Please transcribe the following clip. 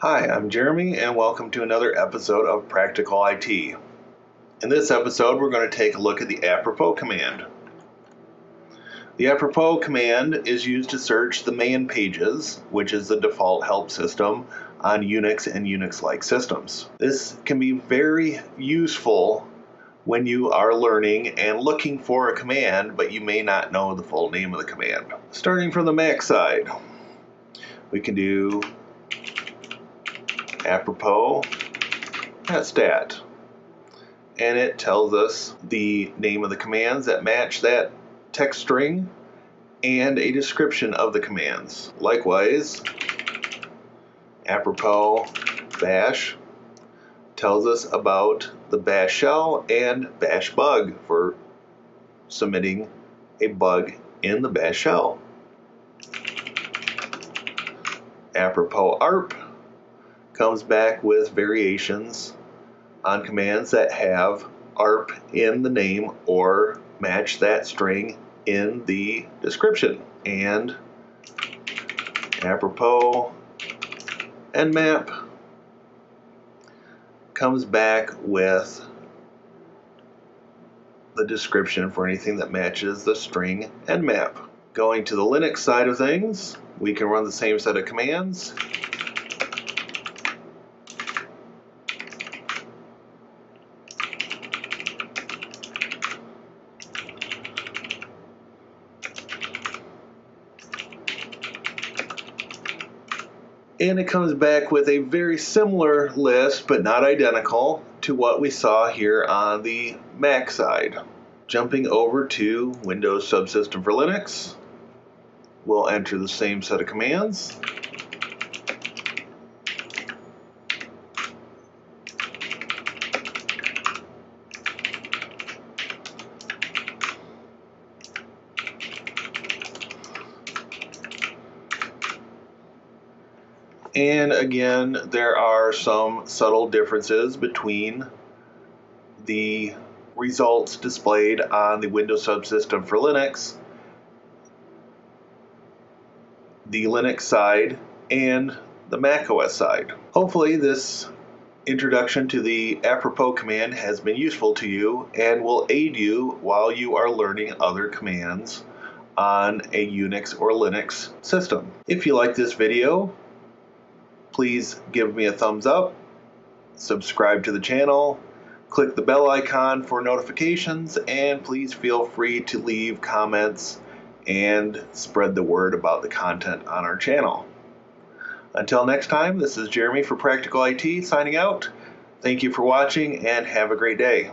Hi, I'm Jeremy, and welcome to another episode of Practical IT. In this episode, we're going to take a look at the apropos command. The apropos command is used to search the man pages, which is the default help system on Unix and Unix-like systems. This can be very useful when you are learning and looking for a command, but you may not know the full name of the command. Starting from the Mac side, we can do apropos stat, and it tells us the name of the commands that match that text string and a description of the commands. Likewise, apropos bash tells us about the bash shell and bash bug for submitting a bug in the bash shell. Apropos arp comes back with variations on commands that have arp in the name or match that string in the description. And apropos nmap comes back with the description for anything that matches the string nmap. Going to the Linux side of things, we can run the same set of commands. And it comes back with a very similar list, but not identical, to what we saw here on the Mac side. Jumping over to Windows Subsystem for Linux, we'll enter the same set of commands. And again, there are some subtle differences between the results displayed on the Windows Subsystem for Linux, the Linux side, and the macOS side. Hopefully this introduction to the apropos command has been useful to you and will aid you while you are learning other commands on a Unix or Linux system. If you like this video, please give me a thumbs up, subscribe to the channel, click the bell icon for notifications, and please feel free to leave comments and spread the word about the content on our channel. Until next time, this is Jeremy for Practical IT signing out. Thank you for watching and have a great day.